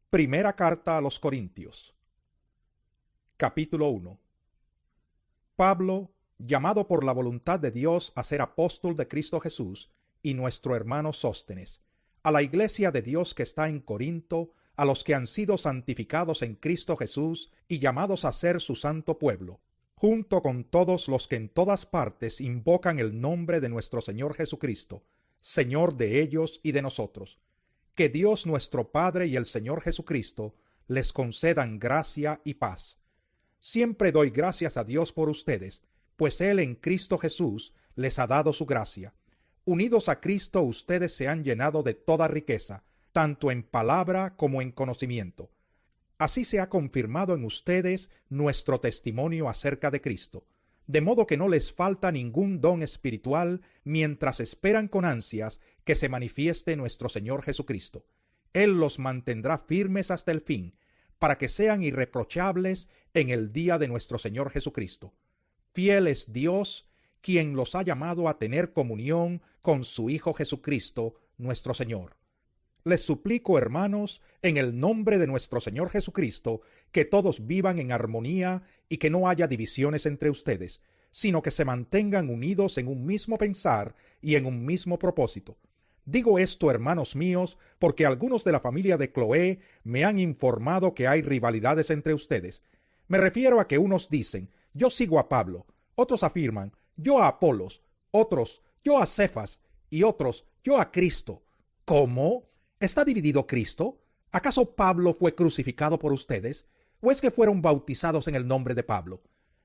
Primera carta a los Corintios. Capítulo 1. Pablo, llamado por la voluntad de Dios a ser apóstol de Cristo Jesús, y nuestro hermano Sóstenes, a la iglesia de Dios que está en Corinto, a los que han sido santificados en Cristo Jesús y llamados a ser su santo pueblo, junto con todos los que en todas partes invocan el nombre de nuestro Señor Jesucristo, Señor de ellos y de nosotros. Que Dios nuestro Padre y el Señor Jesucristo les concedan gracia y paz. Siempre doy gracias a Dios por ustedes, pues Él en Cristo Jesús les ha dado su gracia. Unidos a Cristo ustedes se han llenado de toda riqueza, tanto en palabra como en conocimiento. Así se ha confirmado en ustedes nuestro testimonio acerca de Cristo, de modo que no les falta ningún don espiritual mientras esperan con ansias que se manifieste nuestro Señor Jesucristo. Él los mantendrá firmes hasta el fin, para que sean irreprochables en el día de nuestro Señor Jesucristo. Fiel es Dios, quien los ha llamado a tener comunión con su Hijo Jesucristo, nuestro Señor. Les suplico, hermanos, en el nombre de nuestro Señor Jesucristo, que todos vivan en armonía y que no haya divisiones entre ustedes, sino que se mantengan unidos en un mismo pensar y en un mismo propósito. Digo esto, hermanos míos, porque algunos de la familia de Cloé me han informado que hay rivalidades entre ustedes. Me refiero a que unos dicen, yo sigo a Pablo, otros afirman, yo a Apolos, otros, yo a Cefas, y otros, yo a Cristo. ¿Cómo? ¿Está dividido Cristo? ¿Acaso Pablo fue crucificado por ustedes? ¿O es que fueron bautizados en el nombre de Pablo?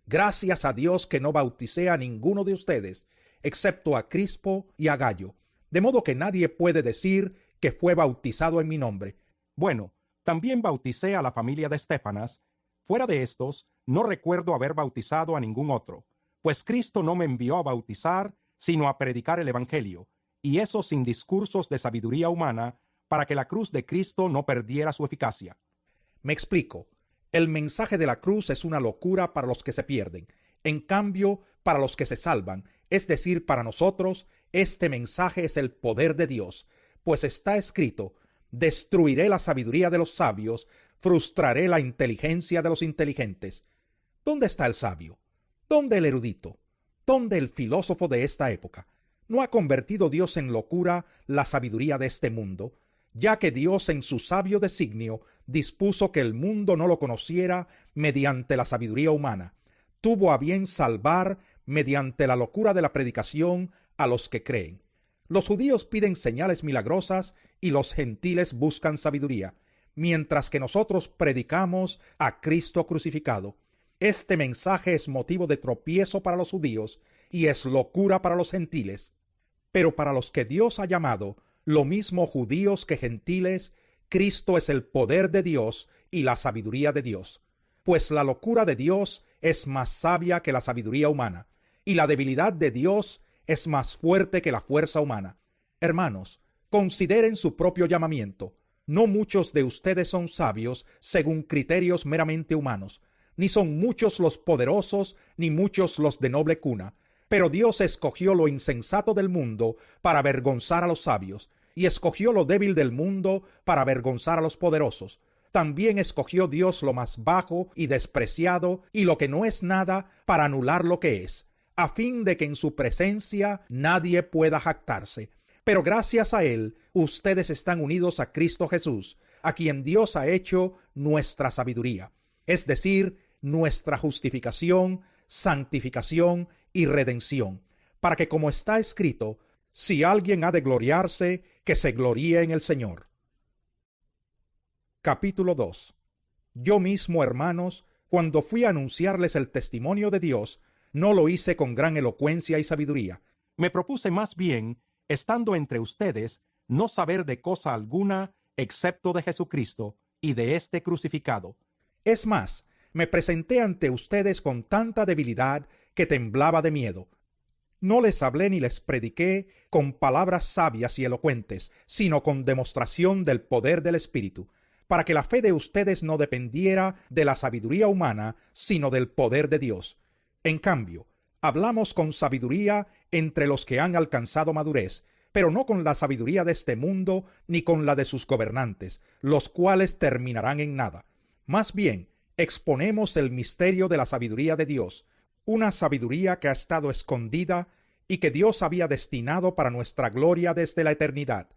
Gracias a Dios que no bauticé a ninguno de ustedes, excepto a Crispo y a Gayo, de modo que nadie puede decir que fue bautizado en mi nombre. Bueno, también bauticé a la familia de Estéfanas. Fuera de estos, no recuerdo haber bautizado a ningún otro, pues Cristo no me envió a bautizar, sino a predicar el Evangelio, y eso sin discursos de sabiduría humana, para que la cruz de Cristo no perdiera su eficacia. Me explico. El mensaje de la cruz es una locura para los que se pierden. En cambio, para los que se salvan, es decir, para nosotros, este mensaje es el poder de Dios, pues está escrito, destruiré la sabiduría de los sabios, frustraré la inteligencia de los inteligentes. ¿Dónde está el sabio? ¿Dónde el erudito? ¿Dónde el filósofo de esta época? ¿No ha convertido Dios en locura la sabiduría de este mundo, ya que Dios en su sabio designio dispuso que el mundo no lo conociera mediante la sabiduría humana? Tuvo a bien salvar mediante la locura de la predicación a los que creen. Los judíos piden señales milagrosas y los gentiles buscan sabiduría, mientras que nosotros predicamos a Cristo crucificado. Este mensaje es motivo de tropiezo para los judíos y es locura para los gentiles. Pero para los que Dios ha llamado, lo mismo judíos que gentiles, Cristo es el poder de Dios y la sabiduría de Dios. Pues la locura de Dios es más sabia que la sabiduría humana, y la debilidad de Dios es más fuerte que la fuerza humana. Hermanos, consideren su propio llamamiento. No muchos de ustedes son sabios según criterios meramente humanos, ni son muchos los poderosos, ni muchos los de noble cuna. Pero Dios escogió lo insensato del mundo para avergonzar a los sabios, y escogió lo débil del mundo para avergonzar a los poderosos. También escogió Dios lo más bajo y despreciado, y lo que no es nada, para anular lo que es, a fin de que en su presencia nadie pueda jactarse. Pero gracias a Él, ustedes están unidos a Cristo Jesús, a quien Dios ha hecho nuestra sabiduría, es decir, nuestra justificación, santificación y redención, para que, como está escrito, si alguien ha de gloriarse, que se gloríe en el Señor. Capítulo 2. Yo mismo, hermanos, cuando fui a anunciarles el testimonio de Dios, no lo hice con gran elocuencia y sabiduría. Me propuse más bien, estando entre ustedes, no saber de cosa alguna excepto de Jesucristo y de este crucificado. Es más, me presenté ante ustedes con tanta debilidad que temblaba de miedo. No les hablé ni les prediqué con palabras sabias y elocuentes, sino con demostración del poder del Espíritu, para que la fe de ustedes no dependiera de la sabiduría humana, sino del poder de Dios. En cambio, hablamos con sabiduría entre los que han alcanzado madurez, pero no con la sabiduría de este mundo ni con la de sus gobernantes, los cuales terminarán en nada. Más bien, exponemos el misterio de la sabiduría de Dios, una sabiduría que ha estado escondida y que Dios había destinado para nuestra gloria desde la eternidad.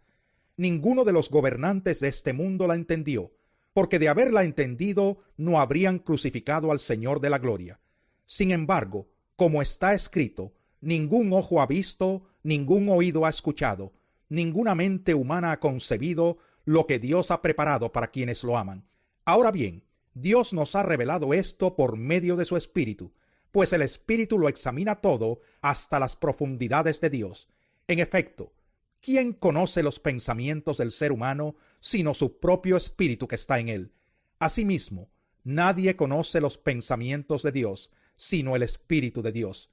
Ninguno de los gobernantes de este mundo la entendió, porque de haberla entendido no habrían crucificado al Señor de la gloria. Sin embargo, como está escrito, ningún ojo ha visto, ningún oído ha escuchado, ninguna mente humana ha concebido lo que Dios ha preparado para quienes lo aman. Ahora bien, Dios nos ha revelado esto por medio de su Espíritu, pues el Espíritu lo examina todo hasta las profundidades de Dios. En efecto, ¿quién conoce los pensamientos del ser humano sino su propio espíritu que está en él? Asimismo, nadie conoce los pensamientos de Dios sino el Espíritu de Dios.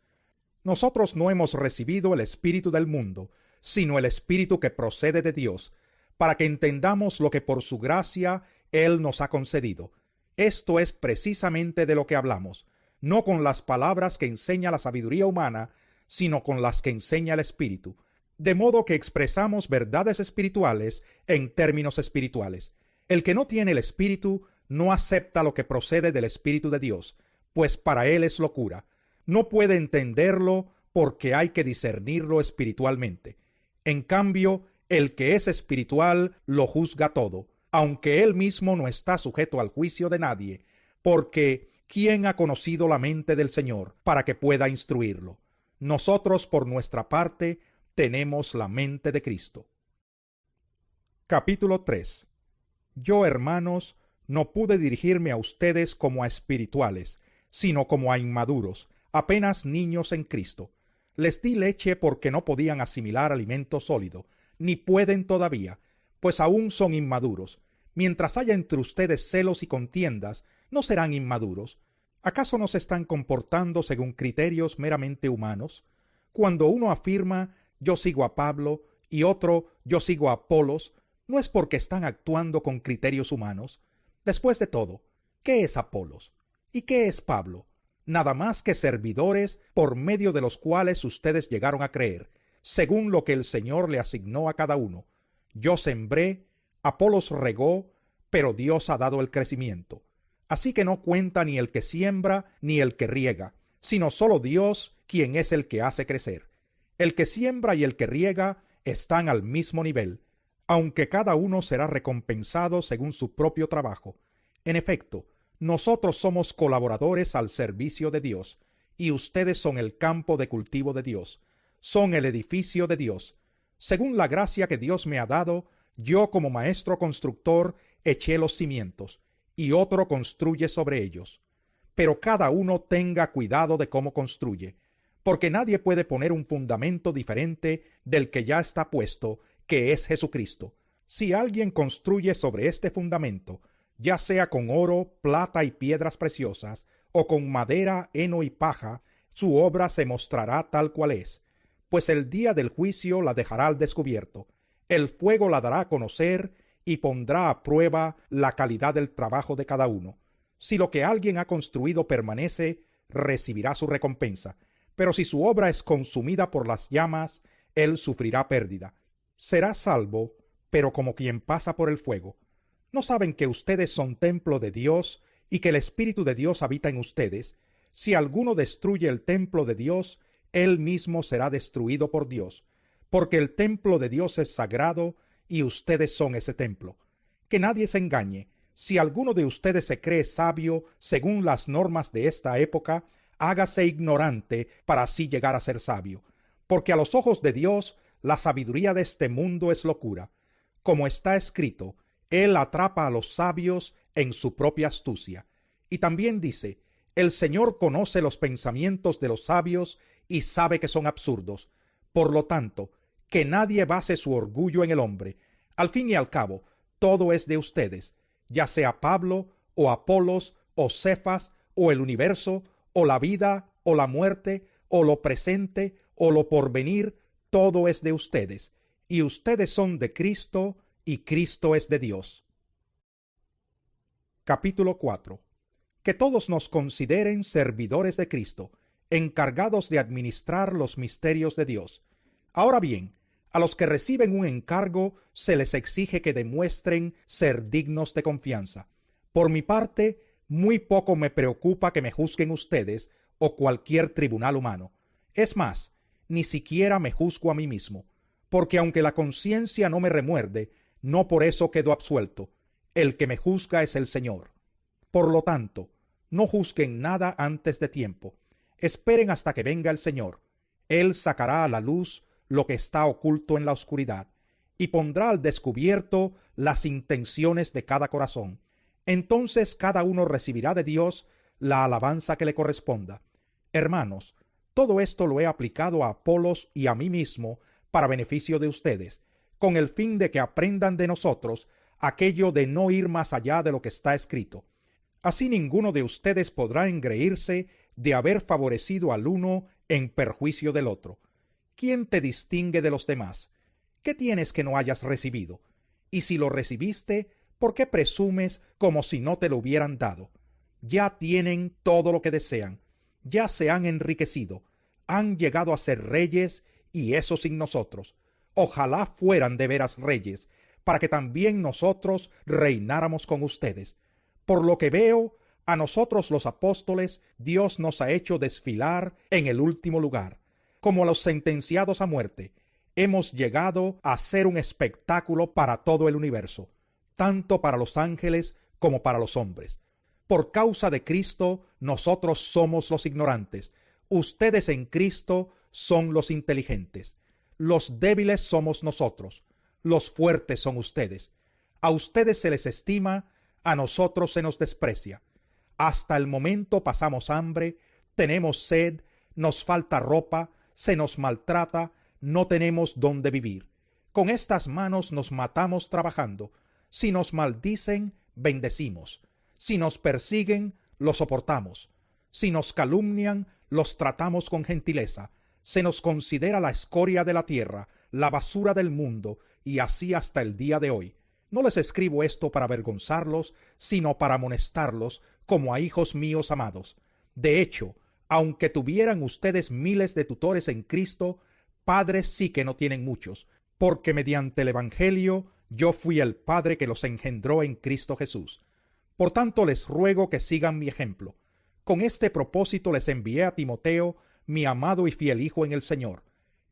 Nosotros no hemos recibido el espíritu del mundo, sino el Espíritu que procede de Dios, para que entendamos lo que por su gracia Él nos ha concedido. Esto es precisamente de lo que hablamos, no con las palabras que enseña la sabiduría humana, sino con las que enseña el Espíritu. De modo que expresamos verdades espirituales en términos espirituales. El que no tiene el Espíritu no acepta lo que procede del Espíritu de Dios, pues para él es locura. No puede entenderlo porque hay que discernirlo espiritualmente. En cambio, el que es espiritual lo juzga todo, aunque él mismo no está sujeto al juicio de nadie, porque ¿quién ha conocido la mente del Señor para que pueda instruirlo? Nosotros, por nuestra parte, tenemos la mente de Cristo. Capítulo 3. Yo, hermanos, no pude dirigirme a ustedes como a espirituales, sino como a inmaduros, apenas niños en Cristo. Les di leche porque no podían asimilar alimento sólido, ni pueden todavía, pues aún son inmaduros. Mientras haya entre ustedes celos y contiendas, no serán inmaduros. ¿Acaso no se están comportando según criterios meramente humanos? Cuando uno afirma yo sigo a Pablo y otro yo sigo a Apolos, no es porque están actuando con criterios humanos. Después de todo, ¿qué es Apolos? ¿Y qué es Pablo? Nada más que servidores por medio de los cuales ustedes llegaron a creer, según lo que el Señor le asignó a cada uno. Yo sembré, Apolos regó, pero Dios ha dado el crecimiento. Así que no cuenta ni el que siembra ni el que riega, sino solo Dios, quien es el que hace crecer. El que siembra y el que riega están al mismo nivel, aunque cada uno será recompensado según su propio trabajo. En efecto, nosotros somos colaboradores al servicio de Dios, y ustedes son el campo de cultivo de Dios, son el edificio de Dios. Según la gracia que Dios me ha dado, yo como maestro constructor eché los cimientos, y otro construye sobre ellos. Pero cada uno tenga cuidado de cómo construye, porque nadie puede poner un fundamento diferente del que ya está puesto, que es Jesucristo. Si alguien construye sobre este fundamento, ya sea con oro, plata y piedras preciosas, o con madera, heno y paja, su obra se mostrará tal cual es, pues el día del juicio la dejará al descubierto. El fuego la dará a conocer y pondrá a prueba la calidad del trabajo de cada uno. Si lo que alguien ha construido permanece, recibirá su recompensa. Pero si su obra es consumida por las llamas, él sufrirá pérdida. Será salvo, pero como quien pasa por el fuego. ¿No saben que ustedes son templo de Dios y que el Espíritu de Dios habita en ustedes? Si alguno destruye el templo de Dios, él mismo será destruido por Dios, porque el templo de Dios es sagrado y ustedes son ese templo. Que nadie se engañe. Si alguno de ustedes se cree sabio según las normas de esta época, hágase ignorante para así llegar a ser sabio, porque a los ojos de Dios la sabiduría de este mundo es locura. Como está escrito, Él atrapa a los sabios en su propia astucia. Y también dice, el Señor conoce los pensamientos de los sabios y sabe que son absurdos. Por lo tanto, que nadie base su orgullo en el hombre. Al fin y al cabo, todo es de ustedes, ya sea Pablo, o Apolos, o Cefas, o el universo, o la vida, o la muerte, o lo presente, o lo porvenir, todo es de ustedes, y ustedes son de Cristo, y Cristo es de Dios. Capítulo 4. Que todos nos consideren servidores de Cristo, encargados de administrar los misterios de Dios. Ahora bien, A los que reciben un encargo se les exige que demuestren ser dignos de confianza. Por mi parte, muy poco me preocupa que me juzguen ustedes o cualquier tribunal humano. Es más, ni siquiera me juzgo a mí mismo, porque aunque la conciencia no me remuerde, no por eso quedo absuelto. El que me juzga es el Señor. Por lo tanto, no juzguen nada antes de tiempo. Esperen hasta que venga el Señor. Él sacará a la luz lo que está oculto en la oscuridad y pondrá al descubierto las intenciones de cada corazón. Entonces cada uno recibirá de Dios la alabanza que le corresponda. Hermanos, todo esto lo he aplicado a Apolos y a mí mismo para beneficio de ustedes, con el fin de que aprendan de nosotros aquello de no ir más allá de lo que está escrito. Así ninguno de ustedes podrá engreírse de haber favorecido al uno en perjuicio del otro. ¿Quién te distingue de los demás? ¿Qué tienes que no hayas recibido? Y si lo recibiste, ¿por qué presumes como si no te lo hubieran dado? Ya tienen todo lo que desean, ya se han enriquecido, han llegado a ser reyes, y eso sin nosotros. Ojalá fueran de veras reyes, para que también nosotros reináramos con ustedes. Por lo que veo, a nosotros los apóstoles, Dios nos ha hecho desfilar en el último lugar. Como a los sentenciados a muerte, hemos llegado a ser un espectáculo para todo el universo, tanto para los ángeles como para los hombres. Por causa de Cristo, nosotros somos los ignorantes. Ustedes en Cristo son los inteligentes. Los débiles somos nosotros. Los fuertes son ustedes. A ustedes se les estima, a nosotros se nos desprecia. Hasta el momento pasamos hambre, tenemos sed, nos falta ropa, se nos maltrata, no tenemos dónde vivir. Con estas manos nos matamos trabajando. Si nos maldicen, bendecimos. Si nos persiguen, lo soportamos. Si nos calumnian, los tratamos con gentileza. Se nos considera la escoria de la tierra, la basura del mundo, y así hasta el día de hoy. No les escribo esto para avergonzarlos, sino para amonestarlos como a hijos míos amados. De hecho, aunque tuvieran ustedes miles de tutores en Cristo, padres sí que no tienen muchos, porque mediante el Evangelio yo fui el Padre que los engendró en Cristo Jesús. Por tanto les ruego que sigan mi ejemplo. Con este propósito les envié a Timoteo, mi amado y fiel hijo en el Señor.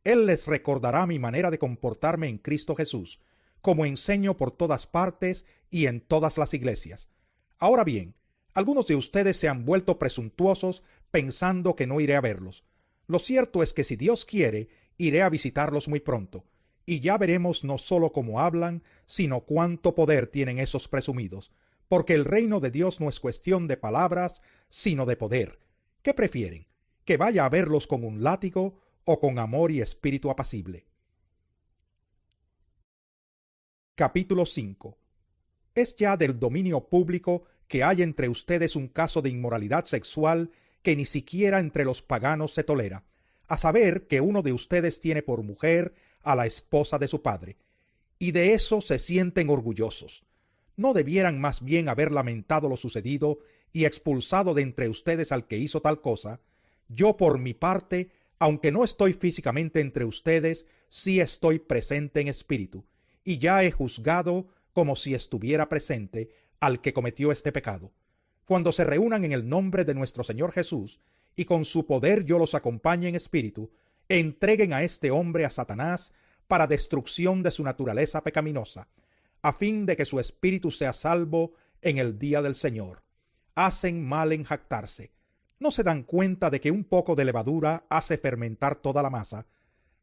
Él les recordará mi manera de comportarme en Cristo Jesús, como enseño por todas partes y en todas las iglesias. Ahora bien, algunos de ustedes se han vuelto presuntuosos pensando que no iré a verlos. Lo cierto es que si Dios quiere, iré a visitarlos muy pronto, y ya veremos no solo cómo hablan, sino cuánto poder tienen esos presumidos, porque el reino de Dios no es cuestión de palabras, sino de poder. ¿Qué prefieren? ¿Que vaya a verlos con un látigo o con amor y espíritu apacible? Capítulo 5. Es ya del dominio público que hay entre ustedes un caso de inmoralidad sexual que ni siquiera entre los paganos se tolera, a saber que uno de ustedes tiene por mujer a la esposa de su padre, y de eso se sienten orgullosos. ¿No debieran más bien haber lamentado lo sucedido y expulsado de entre ustedes al que hizo tal cosa? Yo por mi parte, aunque no estoy físicamente entre ustedes, sí estoy presente en espíritu, y ya he juzgado como si estuviera presente al que cometió este pecado. Cuando se reúnan en el nombre de nuestro Señor Jesús, y con su poder yo los acompañe en espíritu, entreguen a este hombre a Satanás para destrucción de su naturaleza pecaminosa, a fin de que su espíritu sea salvo en el día del Señor. Hacen mal en jactarse. ¿No se dan cuenta de que un poco de levadura hace fermentar toda la masa?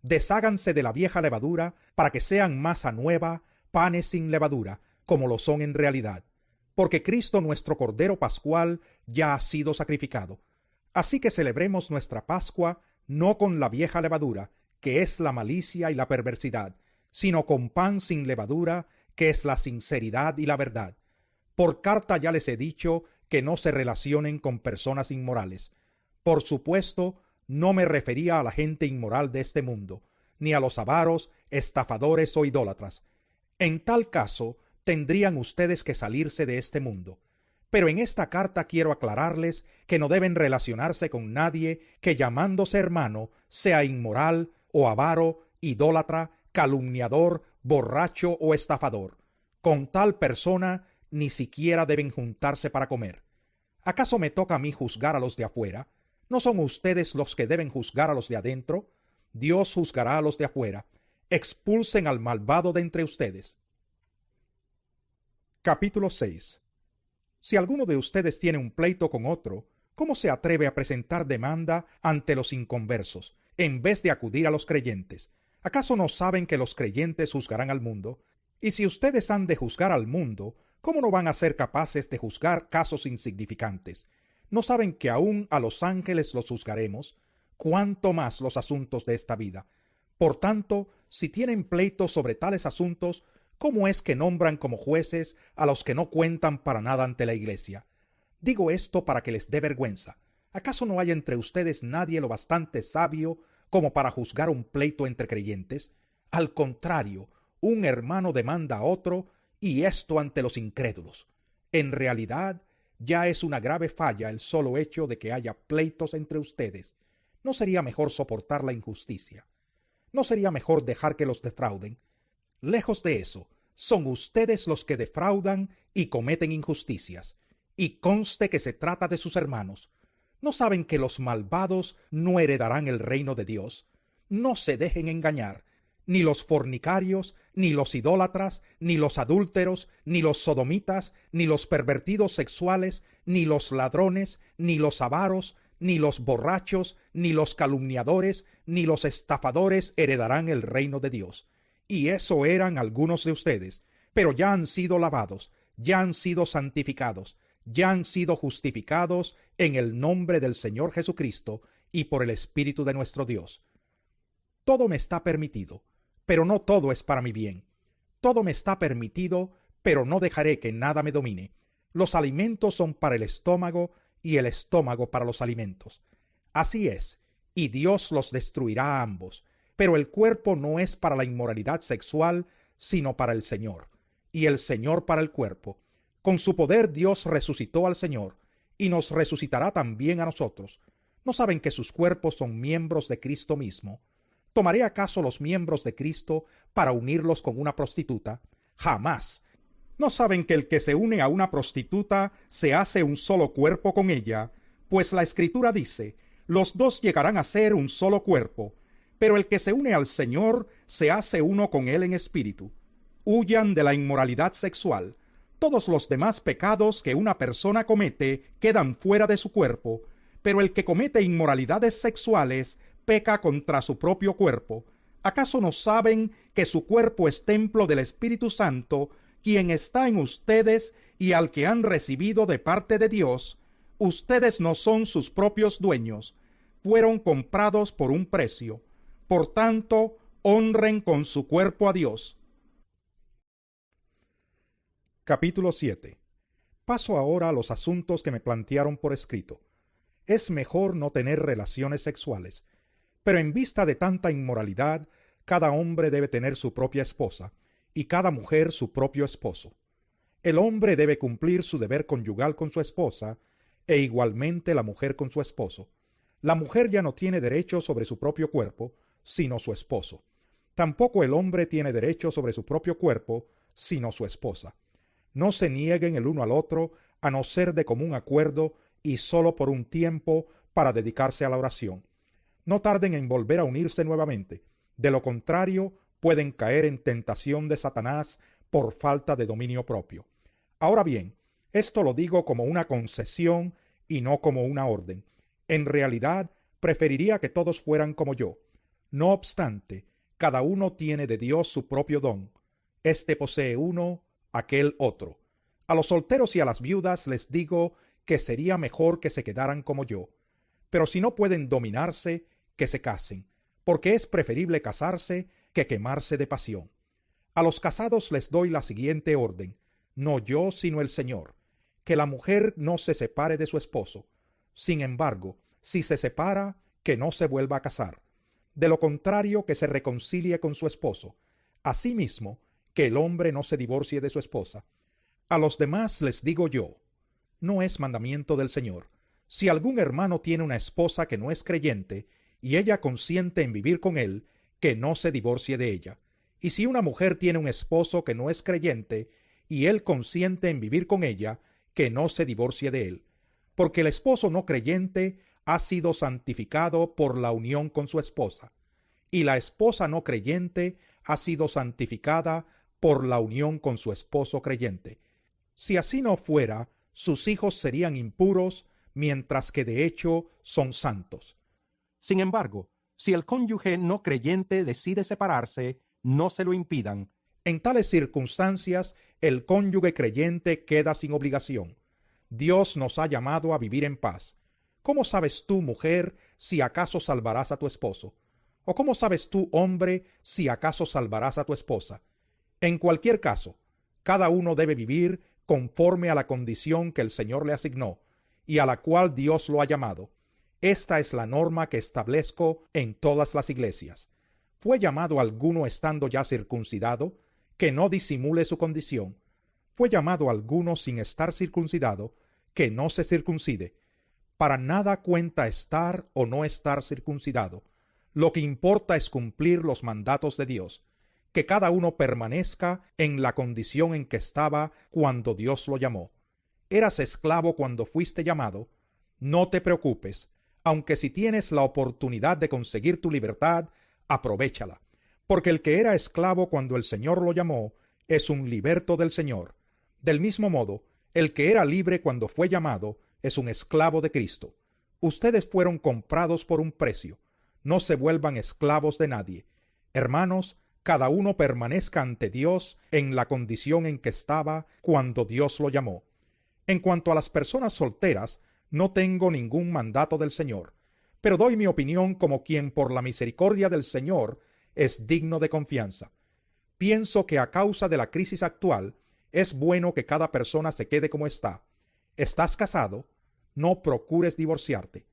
Desháganse de la vieja levadura para que sean masa nueva, panes sin levadura, como lo son en realidad. Porque Cristo nuestro Cordero Pascual ya ha sido sacrificado. Así que celebremos nuestra Pascua no con la vieja levadura, que es la malicia y la perversidad, sino con pan sin levadura, que es la sinceridad y la verdad. Por carta ya les he dicho que no se relacionen con personas inmorales. Por supuesto, no me refería a la gente inmoral de este mundo, ni a los avaros, estafadores o idólatras. En tal caso, tendrían ustedes que salirse de este mundo. Pero en esta carta quiero aclararles que no deben relacionarse con nadie que llamándose hermano sea inmoral o avaro, idólatra, calumniador, borracho o estafador. Con tal persona ni siquiera deben juntarse para comer. ¿Acaso me toca a mí juzgar a los de afuera? ¿No son ustedes los que deben juzgar a los de adentro? Dios juzgará a los de afuera. Expulsen al malvado de entre ustedes. Capítulo 6. Si alguno de ustedes tiene un pleito con otro, ¿cómo se atreve a presentar demanda ante los inconversos, en vez de acudir a los creyentes? ¿Acaso no saben que los creyentes juzgarán al mundo? Y si ustedes han de juzgar al mundo, ¿cómo no van a ser capaces de juzgar casos insignificantes? ¿No saben que aún a los ángeles los juzgaremos? ¿Cuánto más los asuntos de esta vida? Por tanto, si tienen pleitos sobre tales asuntos, ¿cómo es que nombran como jueces a los que no cuentan para nada ante la iglesia? Digo esto para que les dé vergüenza. ¿Acaso no hay entre ustedes nadie lo bastante sabio como para juzgar un pleito entre creyentes? Al contrario, un hermano demanda a otro, y esto ante los incrédulos. En realidad, ya es una grave falla el solo hecho de que haya pleitos entre ustedes. ¿No sería mejor soportar la injusticia? ¿No sería mejor dejar que los defrauden? Lejos de eso, son ustedes los que defraudan y cometen injusticias. Y conste que se trata de sus hermanos. ¿No saben que los malvados no heredarán el reino de Dios? No se dejen engañar. Ni los fornicarios, ni los idólatras, ni los adúlteros, ni los sodomitas, ni los pervertidos sexuales, ni los ladrones, ni los avaros, ni los borrachos, ni los calumniadores, ni los estafadores heredarán el reino de Dios. Y eso eran algunos de ustedes, pero ya han sido lavados, ya han sido santificados, ya han sido justificados en el nombre del Señor Jesucristo y por el Espíritu de nuestro Dios. Todo me está permitido, pero no todo es para mi bien. Todo me está permitido, pero no dejaré que nada me domine. Los alimentos son para el estómago y el estómago para los alimentos. Así es, y Dios los destruirá a ambos. Pero el cuerpo no es para la inmoralidad sexual, sino para el Señor, y el Señor para el cuerpo. Con su poder Dios resucitó al Señor, y nos resucitará también a nosotros. ¿No saben que sus cuerpos son miembros de Cristo mismo? ¿Tomaré acaso los miembros de Cristo para unirlos con una prostituta? Jamás. ¿No saben que el que se une a una prostituta se hace un solo cuerpo con ella? Pues la Escritura dice, los dos llegarán a ser un solo cuerpo. Pero el que se une al Señor se hace uno con Él en espíritu. Huyan de la inmoralidad sexual. Todos los demás pecados que una persona comete quedan fuera de su cuerpo, pero el que comete inmoralidades sexuales peca contra su propio cuerpo. ¿Acaso no saben que su cuerpo es templo del Espíritu Santo, quien está en ustedes y al que han recibido de parte de Dios? Ustedes no son sus propios dueños, fueron comprados por un precio. Por tanto, honren con su cuerpo a Dios. Capítulo 7. Paso ahora a los asuntos que me plantearon por escrito. Es mejor no tener relaciones sexuales, pero en vista de tanta inmoralidad, cada hombre debe tener su propia esposa, y cada mujer su propio esposo. El hombre debe cumplir su deber conyugal con su esposa, e igualmente la mujer con su esposo. La mujer ya no tiene derecho sobre su propio cuerpo, sino su esposo. Tampoco el hombre tiene derecho sobre su propio cuerpo, sino su esposa. No se nieguen el uno al otro, a no ser de común acuerdo y solo por un tiempo para dedicarse a la oración. No tarden en volver a unirse nuevamente. De lo contrario, pueden caer en tentación de Satanás por falta de dominio propio. Ahora bien, esto lo digo como una concesión y no como una orden. En realidad, preferiría que todos fueran como yo. No obstante, cada uno tiene de Dios su propio don. Este posee uno, aquel otro. A los solteros y a las viudas les digo que sería mejor que se quedaran como yo. Pero si no pueden dominarse, que se casen, porque es preferible casarse que quemarse de pasión. A los casados les doy la siguiente orden, no yo sino el Señor, que la mujer no se separe de su esposo. Sin embargo, si se separa, que no se vuelva a casar. De lo contrario, que se reconcilie con su esposo. Asimismo, que el hombre no se divorcie de su esposa. A los demás les digo yo, no es mandamiento del Señor. Si algún hermano tiene una esposa que no es creyente, y ella consiente en vivir con él, que no se divorcie de ella. Y si una mujer tiene un esposo que no es creyente y él consiente en vivir con ella, que no se divorcie de él, porque el esposo no creyente ha sido santificado por la unión con su esposa, y la esposa no creyente ha sido santificada por la unión con su esposo creyente. Si así no fuera, sus hijos serían impuros, mientras que de hecho son santos. Sin embargo, si el cónyuge no creyente decide separarse, no se lo impidan. En tales circunstancias, el cónyuge creyente queda sin obligación. Dios nos ha llamado a vivir en paz. ¿Cómo sabes tú, mujer, si acaso salvarás a tu esposo? ¿O cómo sabes tú, hombre, si acaso salvarás a tu esposa? En cualquier caso, cada uno debe vivir conforme a la condición que el Señor le asignó y a la cual Dios lo ha llamado. Esta es la norma que establezco en todas las iglesias. ¿Fue llamado alguno estando ya circuncidado? Que no disimule su condición. ¿Fue llamado alguno sin estar circuncidado? Que no se circuncide. Para nada cuenta estar o no estar circuncidado. Lo que importa es cumplir los mandatos de Dios, que cada uno permanezca en la condición en que estaba cuando Dios lo llamó. ¿Eras esclavo cuando fuiste llamado? No te preocupes, aunque si tienes la oportunidad de conseguir tu libertad, aprovéchala, porque el que era esclavo cuando el Señor lo llamó es un liberto del Señor. Del mismo modo, el que era libre cuando fue llamado es un esclavo de Cristo. Ustedes fueron comprados por un precio. No se vuelvan esclavos de nadie. Hermanos, cada uno permanezca ante Dios en la condición en que estaba cuando Dios lo llamó. En cuanto a las personas solteras, no tengo ningún mandato del Señor, pero doy mi opinión como quien por la misericordia del Señor es digno de confianza. Pienso que a causa de la crisis actual, es bueno que cada persona se quede como está. ¿Estás casado? No procures divorciarte.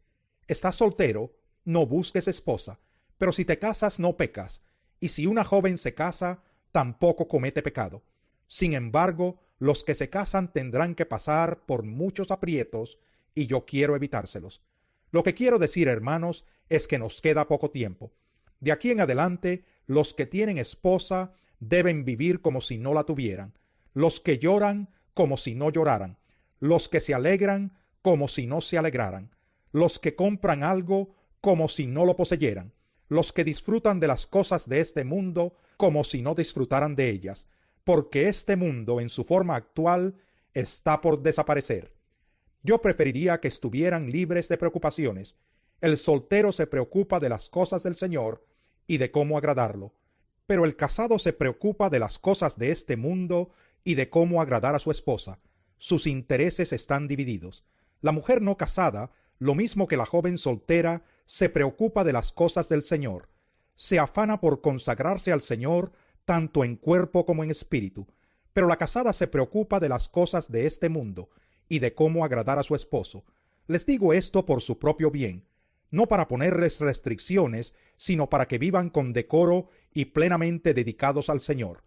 ¿Estás soltero? No busques esposa. Pero si te casas, no pecas. Y si una joven se casa, tampoco comete pecado. Sin embargo, los que se casan tendrán que pasar por muchos aprietos, y yo quiero evitárselos. Lo que quiero decir, hermanos, es que nos queda poco tiempo. De aquí en adelante, los que tienen esposa deben vivir como si no la tuvieran, los que lloran como si no lloraran, los que se alegran como si no se alegraran, los que compran algo como si no lo poseyeran, los que disfrutan de las cosas de este mundo como si no disfrutaran de ellas, porque este mundo en su forma actual está por desaparecer. Yo preferiría que estuvieran libres de preocupaciones. El soltero se preocupa de las cosas del Señor y de cómo agradarlo, pero el casado se preocupa de las cosas de este mundo y de cómo agradar a su esposa. Sus intereses están divididos. La mujer no casada, lo mismo que la joven soltera, se preocupa de las cosas del Señor. Se afana por consagrarse al Señor tanto en cuerpo como en espíritu, pero la casada se preocupa de las cosas de este mundo y de cómo agradar a su esposo. Les digo esto por su propio bien, no para ponerles restricciones, sino para que vivan con decoro y plenamente dedicados al Señor.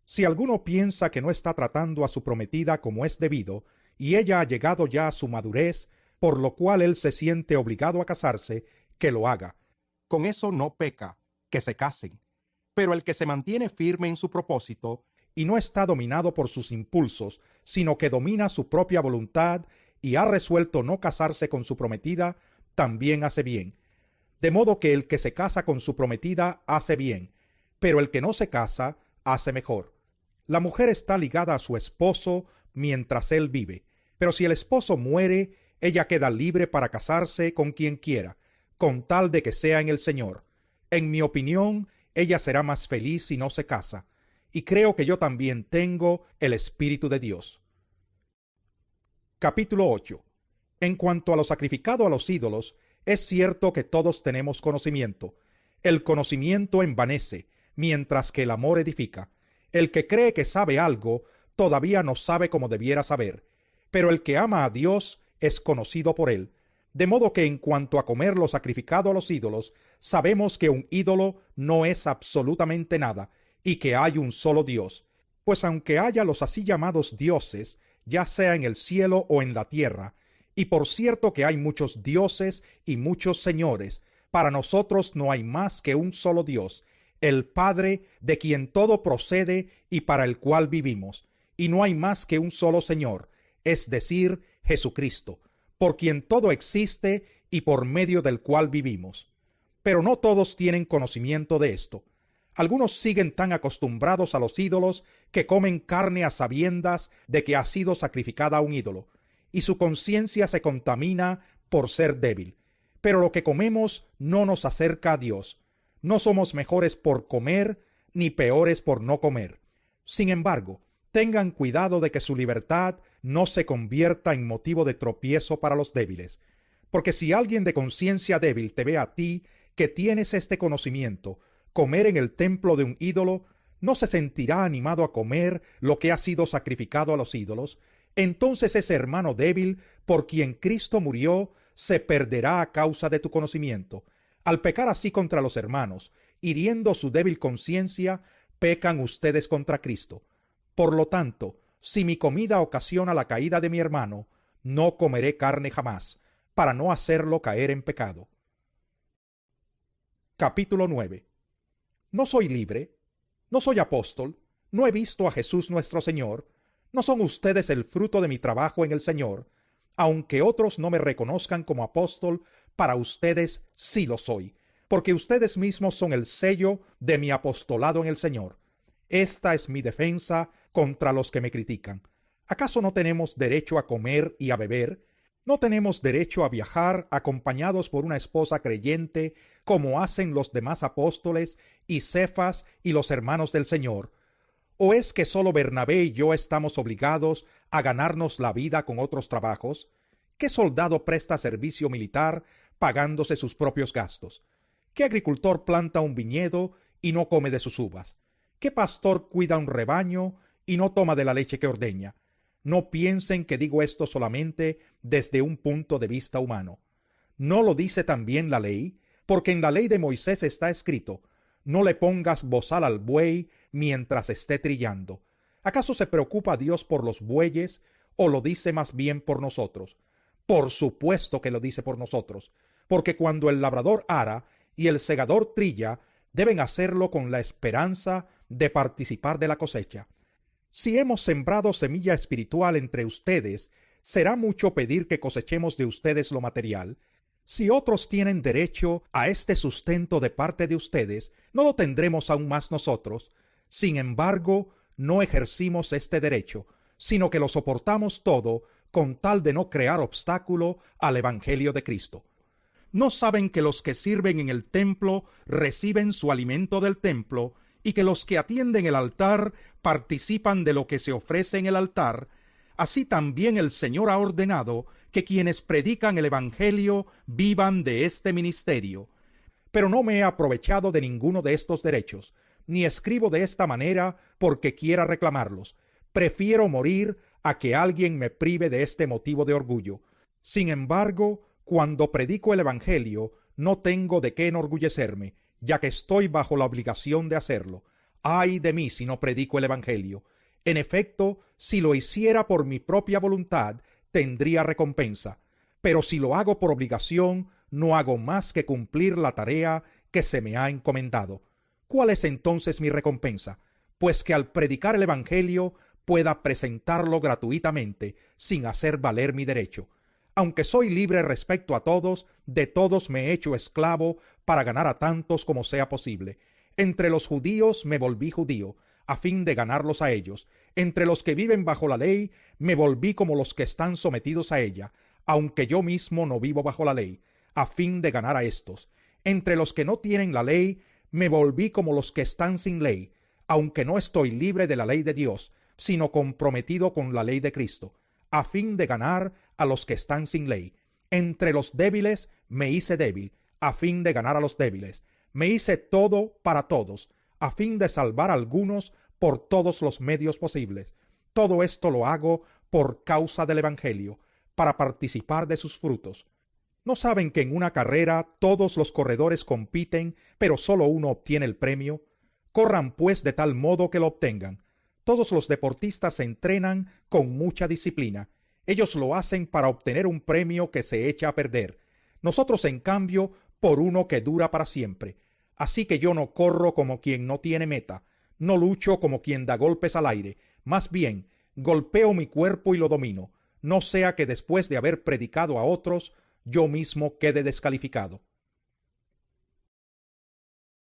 Si alguno piensa que no está tratando a su prometida como es debido, y ella ha llegado ya a su madurez, por lo cual él se siente obligado a casarse, que lo haga. Con eso no peca, que se casen. Pero el que se mantiene firme en su propósito y no está dominado por sus impulsos, sino que domina su propia voluntad y ha resuelto no casarse con su prometida, también hace bien. De modo que el que se casa con su prometida hace bien, pero el que no se casa hace mejor. La mujer está ligada a su esposo mientras él vive, pero si el esposo muere, ella queda libre para casarse con quien quiera, con tal de que sea en el Señor. En mi opinión, ella será más feliz si no se casa, y creo que yo también tengo el Espíritu de Dios. Capítulo 8. En cuanto a lo sacrificado a los ídolos, es cierto que todos tenemos conocimiento. El conocimiento envanece, mientras que el amor edifica. El que cree que sabe algo, todavía no sabe como debiera saber, pero el que ama a Dios es conocido por él. De modo que en cuanto a comer lo sacrificado a los ídolos, sabemos que un ídolo no es absolutamente nada, y que hay un solo Dios. Pues aunque haya los así llamados dioses, ya sea en el cielo o en la tierra, y por cierto que hay muchos dioses y muchos señores, para nosotros no hay más que un solo Dios, el Padre, de quien todo procede y para el cual vivimos, y no hay más que un solo Señor, es decir, Jesucristo, por quien todo existe y por medio del cual vivimos. Pero no todos tienen conocimiento de esto. Algunos siguen tan acostumbrados a los ídolos que comen carne a sabiendas de que ha sido sacrificada a un ídolo, y su conciencia se contamina por ser débil. Pero lo que comemos no nos acerca a Dios. No somos mejores por comer, ni peores por no comer. Sin embargo, tengan cuidado de que su libertad no se convierta en motivo de tropiezo para los débiles. Porque si alguien de conciencia débil te ve a ti, que tienes este conocimiento, comer en el templo de un ídolo, no se sentirá animado a comer lo que ha sido sacrificado a los ídolos. Entonces ese hermano débil, por quien Cristo murió, se perderá a causa de tu conocimiento. Al pecar así contra los hermanos, hiriendo su débil conciencia, pecan ustedes contra Cristo. Por lo tanto, si mi comida ocasiona la caída de mi hermano, no comeré carne jamás, para no hacerlo caer en pecado. Capítulo 9. ¿No soy libre? ¿No soy apóstol? ¿No he visto a Jesús nuestro Señor? ¿No son ustedes el fruto de mi trabajo en el Señor? Aunque otros no me reconozcan como apóstol, para ustedes sí lo soy, porque ustedes mismos son el sello de mi apostolado en el Señor. Esta es mi defensa contra los que me critican. ¿Acaso no tenemos derecho a comer y a beber? ¿No tenemos derecho a viajar acompañados por una esposa creyente, como hacen los demás apóstoles y Cefas y los hermanos del Señor? ¿O es que solo Bernabé y yo estamos obligados a ganarnos la vida con otros trabajos? ¿Qué soldado presta servicio militar pagándose sus propios gastos? ¿Qué agricultor planta un viñedo y no come de sus uvas? ¿Qué pastor cuida un rebaño y no toma de la leche que ordeña? No piensen que digo esto solamente desde un punto de vista humano. ¿No lo dice también la ley? Porque en la ley de Moisés está escrito: no le pongas bozal al buey mientras esté trillando. ¿Acaso se preocupa Dios por los bueyes, o lo dice más bien por nosotros? Por supuesto que lo dice por nosotros, porque cuando el labrador ara y el segador trilla, deben hacerlo con la esperanza de participar de la cosecha. Si hemos sembrado semilla espiritual entre ustedes, ¿será mucho pedir que cosechemos de ustedes lo material? Si otros tienen derecho a este sustento de parte de ustedes, ¿no lo tendremos aún más nosotros? Sin embargo, no ejercimos este derecho, sino que lo soportamos todo con tal de no crear obstáculo al Evangelio de Cristo. ¿No saben que los que sirven en el templo reciben su alimento del templo, y que los que atienden el altar participan de lo que se ofrece en el altar? Así también el Señor ha ordenado que quienes predican el Evangelio vivan de este ministerio. Pero no me he aprovechado de ninguno de estos derechos, ni escribo de esta manera porque quiera reclamarlos. Prefiero morir a que alguien me prive de este motivo de orgullo. Sin embargo, cuando predico el Evangelio, no tengo de qué enorgullecerme, ya que estoy bajo la obligación de hacerlo. ¡Ay de mí si no predico el Evangelio! En efecto, si lo hiciera por mi propia voluntad, tendría recompensa. Pero si lo hago por obligación, no hago más que cumplir la tarea que se me ha encomendado. ¿Cuál es entonces mi recompensa? Pues que al predicar el Evangelio pueda presentarlo gratuitamente, sin hacer valer mi derecho. Aunque soy libre respecto a todos, de todos me he hecho esclavo para ganar a tantos como sea posible. Entre los judíos me volví judío, a fin de ganarlos a ellos. Entre los que viven bajo la ley, me volví como los que están sometidos a ella, aunque yo mismo no vivo bajo la ley, a fin de ganar a estos. Entre los que no tienen la ley, me volví como los que están sin ley, aunque no estoy libre de la ley de Dios, sino comprometido con la ley de Cristo, a fin de ganar a los que están sin ley. Entre los débiles me hice débil, a fin de ganar a los débiles. Me hice todo para todos, a fin de salvar a algunos por todos los medios posibles. Todo esto lo hago por causa del Evangelio, para participar de sus frutos. ¿No saben que en una carrera todos los corredores compiten, pero solo uno obtiene el premio? Corran pues de tal modo que lo obtengan. Todos los deportistas se entrenan con mucha disciplina. Ellos lo hacen para obtener un premio que se echa a perder. Nosotros, en cambio, por uno que dura para siempre. Así que yo no corro como quien no tiene meta, no lucho como quien da golpes al aire, más bien golpeo mi cuerpo y lo domino, no sea que después de haber predicado a otros, yo mismo quede descalificado.